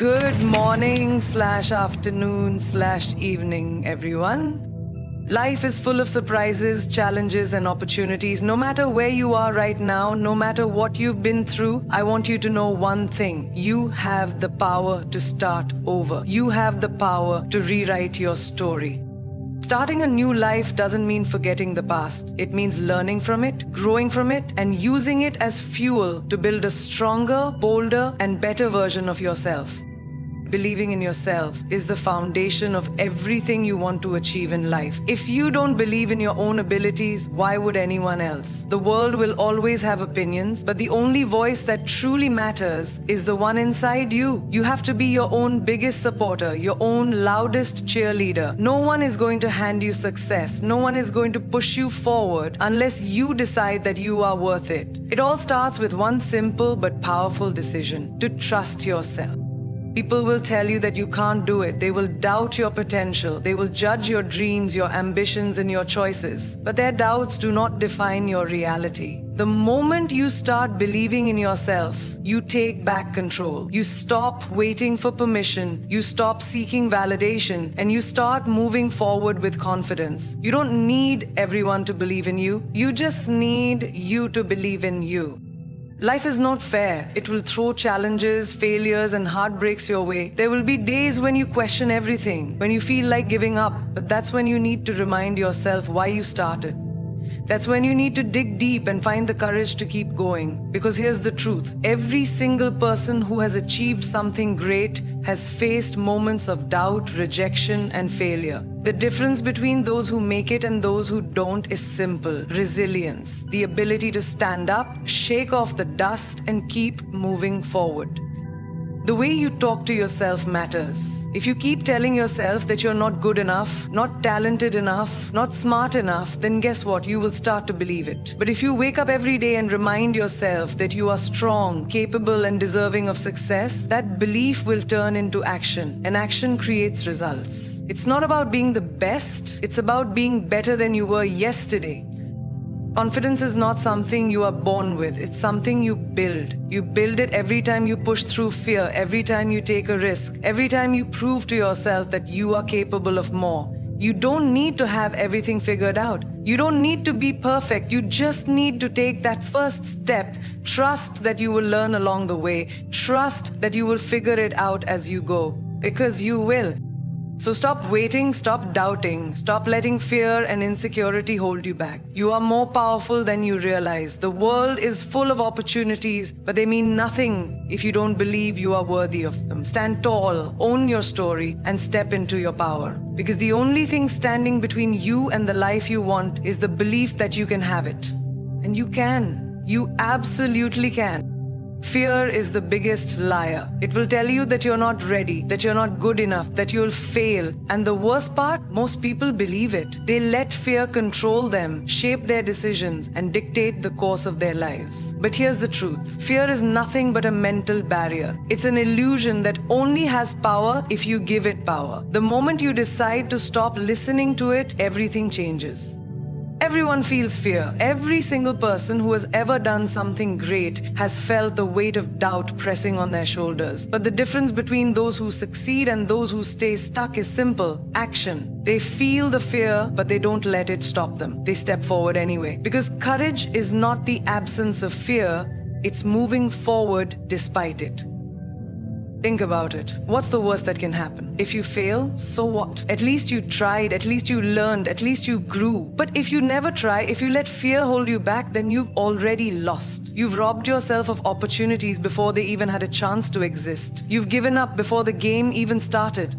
Good morning/afternoon/evening, everyone. Life is full of surprises, challenges, and opportunities. No matter where you are right now, no matter what you've been through, I want you to know one thing. You have the power to start over. You have the power to rewrite your story. Starting a new life doesn't mean forgetting the past. It means learning from it, growing from it, and using it as fuel to build a stronger, bolder, and better version of yourself. Believing in yourself is the foundation of everything you want to achieve in life. If you don't believe in your own abilities, why would anyone else? The world will always have opinions, but the only voice that truly matters is the one inside you. You have to be your own biggest supporter, your own loudest cheerleader. No one is going to hand you success. No one is going to push you forward unless you decide that you are worth it. It all starts with one simple but powerful decision: to trust yourself. People will tell you that you can't do it. They will doubt your potential. They will judge your dreams, your ambitions, and your choices. But their doubts do not define your reality. The moment you start believing in yourself, you take back control. You stop waiting for permission. You stop seeking validation, and you start moving forward with confidence. You don't need everyone to believe in you. You just need you to believe in you. Life is not fair. It will throw challenges, failures, and heartbreaks your way. There will be days when you question everything, when you feel like giving up, but that's when you need to remind yourself why you started. That's when you need to dig deep and find the courage to keep going. Because here's the truth. Every single person who has achieved something great has faced moments of doubt, rejection, and failure. The difference between those who make it and those who don't is simple: resilience, the ability to stand up, shake off the dust, and keep moving forward. The way you talk to yourself matters. If you keep telling yourself that you're not good enough, not talented enough, not smart enough, then guess what? You will start to believe it. But if you wake up every day and remind yourself that you are strong, capable, and deserving of success, that belief will turn into action, and action creates results. It's not about being the best, it's about being better than you were yesterday. Confidence is not something you are born with, it's something you build. You build it every time you push through fear, every time you take a risk, every time you prove to yourself that you are capable of more. You don't need to have everything figured out. You don't need to be perfect. You just need to take that first step. Trust that you will learn along the way. Trust that you will figure it out as you go, because you will. So stop waiting, stop doubting, stop letting fear and insecurity hold you back. You are more powerful than you realize. The world is full of opportunities, but they mean nothing if you don't believe you are worthy of them. Stand tall, own your story, and step into your power. Because the only thing standing between you and the life you want is the belief that you can have it. And you can. You absolutely can. Fear is the biggest liar. It will tell you that you're not ready, that you're not good enough, that you'll fail. And the worst part, most people believe it. They let fear control them, shape their decisions, and dictate the course of their lives. But here's the truth. Fear is nothing but a mental barrier. It's an illusion that only has power if you give it power. The moment you decide to stop listening to it, everything changes. Everyone feels fear. Every single person who has ever done something great has felt the weight of doubt pressing on their shoulders. But the difference between those who succeed and those who stay stuck is simple: action. They feel the fear, but they don't let it stop them. They step forward anyway. Because courage is not the absence of fear, it's moving forward despite it. Think about it. What's the worst that can happen? If you fail, so what? At least you tried, at least you learned, at least you grew. But if you never try, if you let fear hold you back, then you've already lost. You've robbed yourself of opportunities before they even had a chance to exist. You've given up before the game even started.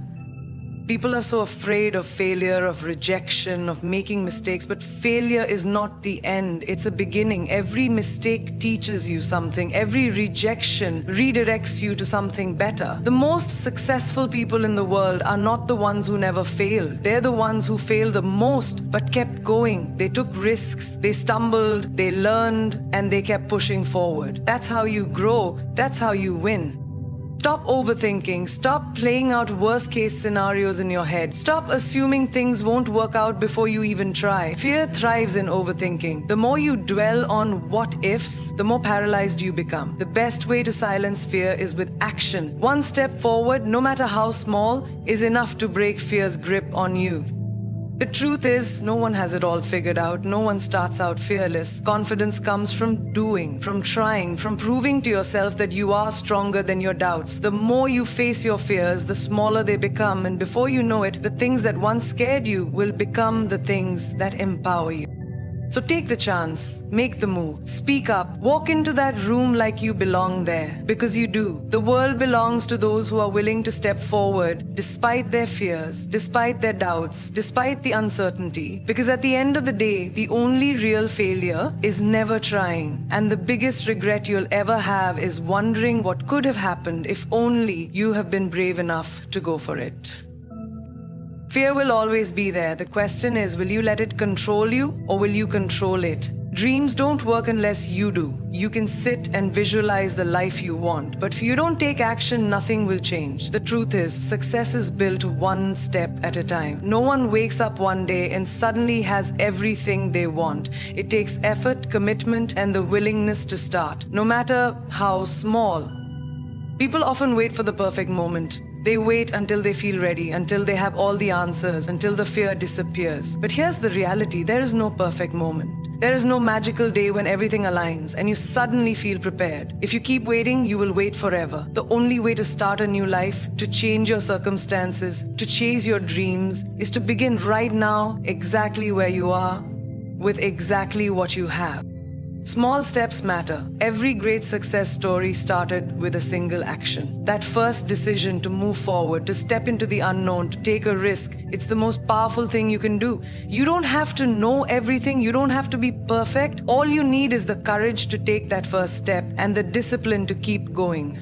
People are so afraid of failure, of rejection, of making mistakes, but failure is not the end, it's a beginning. Every mistake teaches you something. Every rejection redirects you to something better. The most successful people in the world are not the ones who never failed. They're the ones who failed the most, but kept going. They took risks, they stumbled, they learned, and they kept pushing forward. That's how you grow, that's how you win. Stop overthinking. Stop playing out worst-case scenarios in your head. Stop assuming things won't work out before you even try. Fear thrives in overthinking. The more you dwell on what ifs, the more paralyzed you become. The best way to silence fear is with action. One step forward, no matter how small, is enough to break fear's grip on you. The truth is, no one has it all figured out. No one starts out fearless. Confidence comes from doing, from trying, from proving to yourself that you are stronger than your doubts. The more you face your fears, the smaller they become, and before you know it, the things that once scared you will become the things that empower you. So take the chance, make the move, speak up, walk into that room like you belong there, because you do. The world belongs to those who are willing to step forward despite their fears, despite their doubts, despite the uncertainty. Because at the end of the day, the only real failure is never trying. And the biggest regret you'll ever have is wondering what could have happened if only you have been brave enough to go for it. Fear will always be there. The question is, will you let it control you or will you control it? Dreams don't work unless you do. You can sit and visualize the life you want, but if you don't take action, nothing will change. The truth is, success is built one step at a time. No one wakes up one day and suddenly has everything they want. It takes effort, commitment, and the willingness to start, no matter how small. People often wait for the perfect moment. They wait until they feel ready, until they have all the answers, until the fear disappears. But here's the reality, there is no perfect moment. There is no magical day when everything aligns and you suddenly feel prepared. If you keep waiting, you will wait forever. The only way to start a new life, to change your circumstances, to chase your dreams, is to begin right now, exactly where you are, with exactly what you have. Small steps matter. Every great success story started with a single action. That first decision to move forward, to step into the unknown, to take a risk, it's the most powerful thing you can do. You don't have to know everything, you don't have to be perfect. All you need is the courage to take that first step and the discipline to keep going.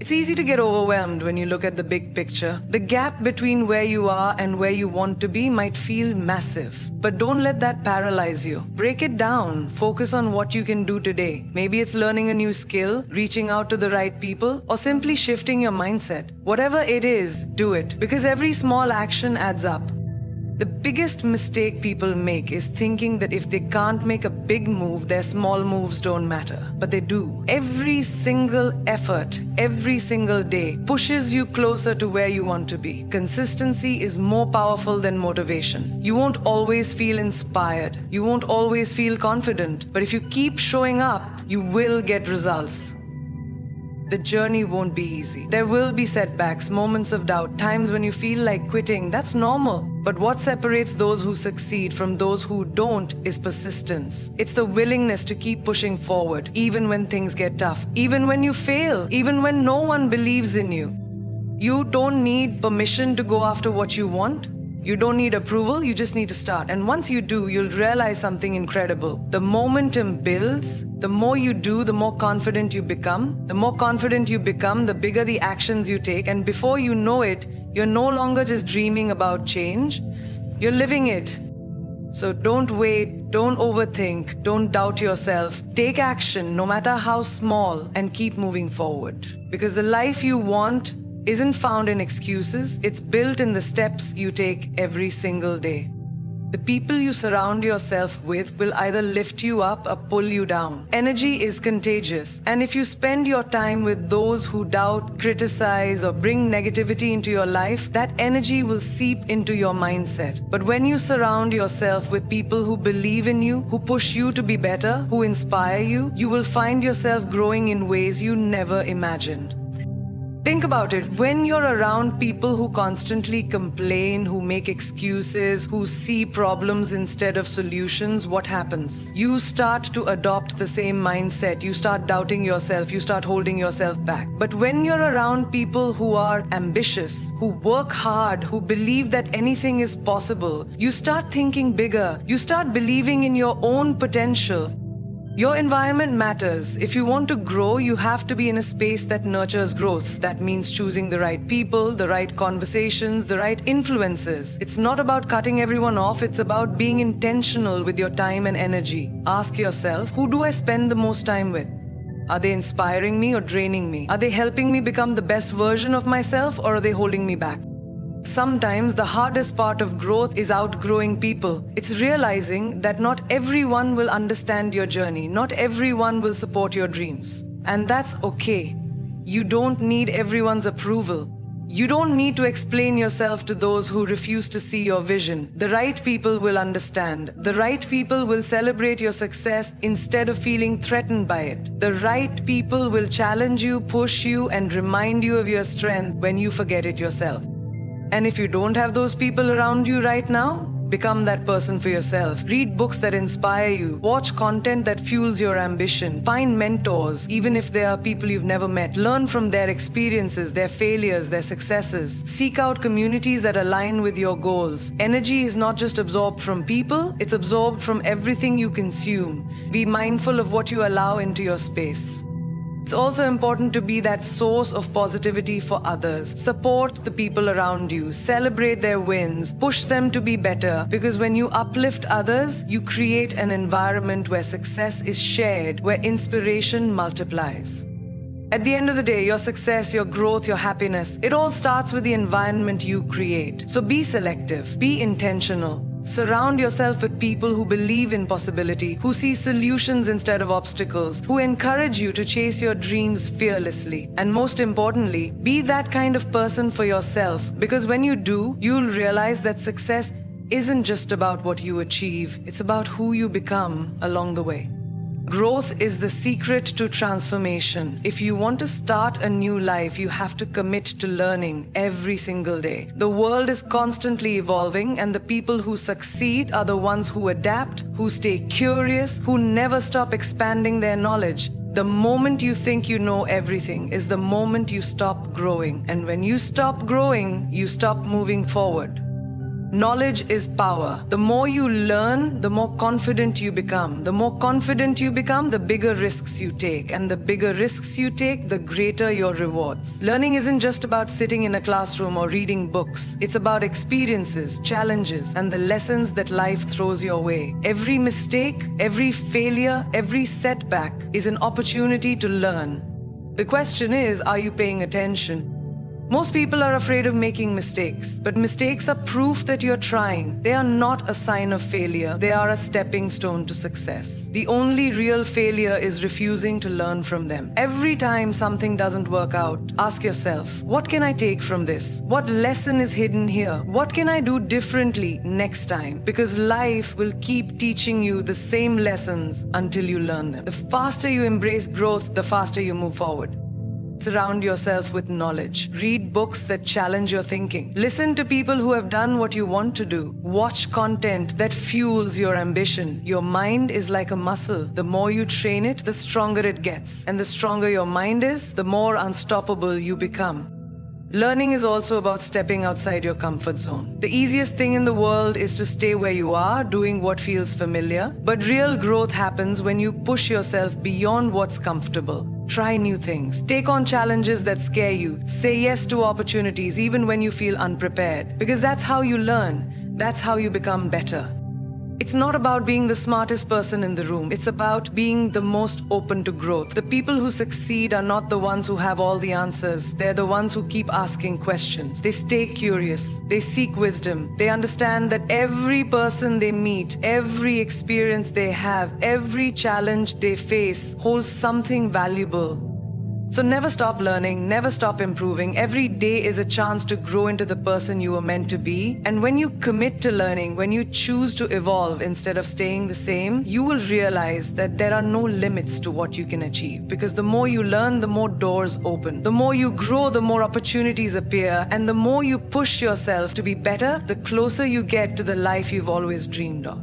It's easy to get overwhelmed when you look at the big picture. The gap between where you are and where you want to be might feel massive, but don't let that paralyze you. Break it down. Focus on what you can do today. Maybe it's learning a new skill, reaching out to the right people, or simply shifting your mindset. Whatever it is, do it, because every small action adds up. The biggest mistake people make is thinking that if they can't make a big move, their small moves don't matter. But they do. Every single effort, every single day pushes you closer to where you want to be. Consistency is more powerful than motivation. You won't always feel inspired. You won't always feel confident. But if you keep showing up, you will get results. The journey won't be easy. There will be setbacks, moments of doubt, times when you feel like quitting. That's normal. But what separates those who succeed from those who don't is persistence. It's the willingness to keep pushing forward, even when things get tough, even when you fail, even when no one believes in you. You don't need permission to go after what you want. You don't need approval, you just need to start. And once you do, you'll realize something incredible. The momentum builds. The more you do, the more confident you become. The more confident you become, the bigger the actions you take. And before you know it, you're no longer just dreaming about change. You're living it. So don't wait, don't overthink, don't doubt yourself. Take action, no matter how small, and keep moving forward. Because the life you want isn't found in excuses, it's built in the steps you take every single day. The people you surround yourself with will either lift you up or pull you down. Energy is contagious, and if you spend your time with those who doubt, criticize, or bring negativity into your life, that energy will seep into your mindset. But when you surround yourself with people who believe in you, who push you to be better, who inspire you, you will find yourself growing in ways you never imagined. Think about it. When you're around people who constantly complain, who make excuses, who see problems instead of solutions, what happens? You start to adopt the same mindset. You start doubting yourself. You start holding yourself back. But when you're around people who are ambitious, who work hard, who believe that anything is possible, you start thinking bigger. You start believing in your own potential. Your environment matters. If you want to grow, you have to be in a space that nurtures growth. That means choosing the right people, the right conversations, the right influences. It's not about cutting everyone off, it's about being intentional with your time and energy. Ask yourself, who do I spend the most time with? Are they inspiring me or draining me? Are they helping me become the best version of myself, or are they holding me back? Sometimes the hardest part of growth is outgrowing people. It's realizing that not everyone will understand your journey, not everyone will support your dreams. And that's okay. You don't need everyone's approval. You don't need to explain yourself to those who refuse to see your vision. The right people will understand. The right people will celebrate your success instead of feeling threatened by it. The right people will challenge you, push you, and remind you of your strength when you forget it yourself. And if you don't have those people around you right now, become that person for yourself. Read books that inspire you. Watch content that fuels your ambition. Find mentors, even if they are people you've never met. Learn from their experiences, their failures, their successes. Seek out communities that align with your goals. Energy is not just absorbed from people, it's absorbed from everything you consume. Be mindful of what you allow into your space. It's also important to be that source of positivity for others. Support the people around you, celebrate their wins, push them to be better, because when you uplift others, you create an environment where success is shared, where inspiration multiplies. At the end of the day, your success, your growth, your happiness, it all starts with the environment you create. So be selective, be intentional. Surround yourself with people who believe in possibility, who see solutions instead of obstacles, who encourage you to chase your dreams fearlessly. And most importantly, be that kind of person for yourself, because when you do, you'll realize that success isn't just about what you achieve, it's about who you become along the way. Growth is the secret to transformation. If you want to start a new life, you have to commit to learning every single day. The world is constantly evolving, and the people who succeed are the ones who adapt, who stay curious, who never stop expanding their knowledge. The moment you think you know everything is the moment you stop growing. And when you stop growing, you stop moving forward. Knowledge is power. The more you learn, the more confident you become. The more confident you become, the bigger risks you take. And the bigger risks you take, the greater your rewards. Learning isn't just about sitting in a classroom or reading books. It's about experiences, challenges, and the lessons that life throws your way. Every mistake, every failure, every setback is an opportunity to learn. The question is, are you paying attention? Most people are afraid of making mistakes, but mistakes are proof that you're trying. They are not a sign of failure. They are a stepping stone to success. The only real failure is refusing to learn from them. Every time something doesn't work out, ask yourself, what can I take from this? What lesson is hidden here? What can I do differently next time? Because life will keep teaching you the same lessons until you learn them. The faster you embrace growth, the faster you move forward. Surround yourself with knowledge. Read books that challenge your thinking. Listen to people who have done what you want to do. Watch content that fuels your ambition. Your mind is like a muscle. The more you train it, the stronger it gets. And the stronger your mind is, the more unstoppable you become. Learning is also about stepping outside your comfort zone. The easiest thing in the world is to stay where you are, doing what feels familiar. But real growth happens when you push yourself beyond what's comfortable. Try new things. Take on challenges that scare you. Say yes to opportunities even when you feel unprepared. Because that's how you learn. That's how you become better. It's not about being the smartest person in the room. It's about being the most open to growth. The people who succeed are not the ones who have all the answers. They're the ones who keep asking questions. They stay curious. They seek wisdom. They understand that every person they meet, every experience they have, every challenge they face holds something valuable. So never stop learning, never stop improving. Every day is a chance to grow into the person you were meant to be. And when you commit to learning, when you choose to evolve instead of staying the same, you will realize that there are no limits to what you can achieve. Because the more you learn, the more doors open. The more you grow, the more opportunities appear. And the more you push yourself to be better, the closer you get to the life you've always dreamed of.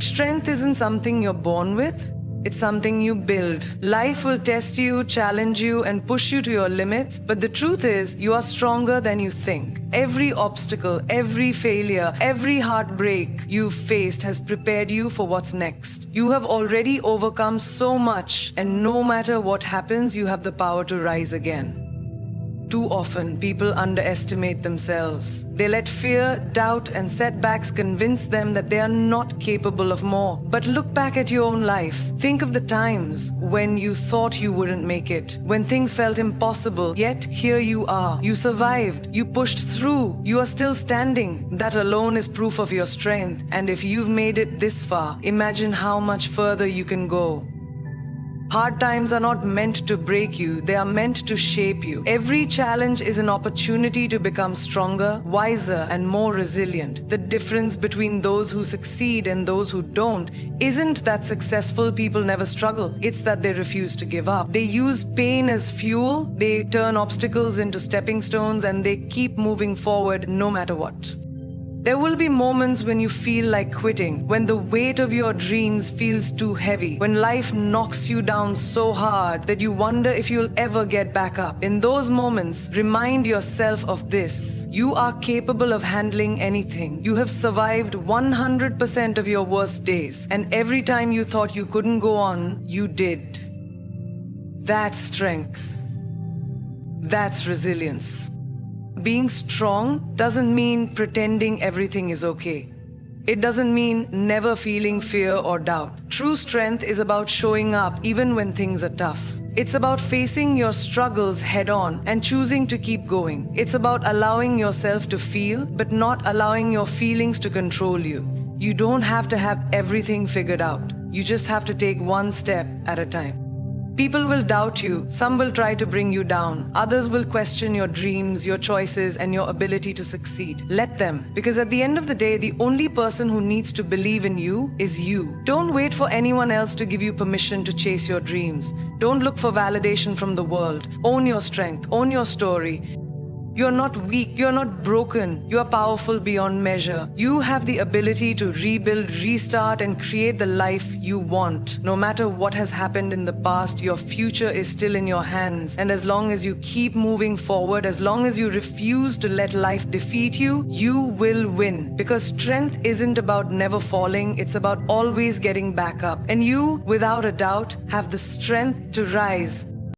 Strength isn't something you're born with. It's something you build. Life will test you, challenge you, and push you to your limits. But the truth is, you are stronger than you think. Every obstacle, every failure, every heartbreak you've faced has prepared you for what's next. You have already overcome so much, and no matter what happens, you have the power to rise again. Too often, people underestimate themselves. They let fear, doubt, and setbacks convince them that they are not capable of more. But look back at your own life. Think of the times when you thought you wouldn't make it, when things felt impossible, yet here you are. You survived, you pushed through, you are still standing. That alone is proof of your strength. And if you've made it this far, imagine how much further you can go. Hard times are not meant to break you, they are meant to shape you. Every challenge is an opportunity to become stronger, wiser, and more resilient. The difference between those who succeed and those who don't isn't that successful people never struggle, it's that they refuse to give up. They use pain as fuel, they turn obstacles into stepping stones, and they keep moving forward no matter what. There will be moments when you feel like quitting, when the weight of your dreams feels too heavy, when life knocks you down so hard that you wonder if you'll ever get back up. In those moments, remind yourself of this: you are capable of handling anything. You have survived 100% of your worst days, and every time you thought you couldn't go on, you did. That's strength. That's resilience. Being strong doesn't mean pretending everything is okay. It doesn't mean never feeling fear or doubt. True strength is about showing up even when things are tough. It's about facing your struggles head on and choosing to keep going. It's about allowing yourself to feel, but not allowing your feelings to control you. You don't have to have everything figured out. You just have to take one step at a time. People will doubt you, some will try to bring you down, others will question your dreams, your choices, and your ability to succeed. Let them, because at the end of the day, the only person who needs to believe in you is you. Don't wait for anyone else to give you permission to chase your dreams. Don't look for validation from the world. Own your strength, own your story. You're not weak, you're not broken, you're powerful beyond measure. You have the ability to rebuild, restart, and create the life you want. No matter what has happened in the past, your future is still in your hands. And as long as you keep moving forward, as long as you refuse to let life defeat you, you will win. Because strength isn't about never falling, it's about always getting back up. And you, without a doubt, have the strength to rise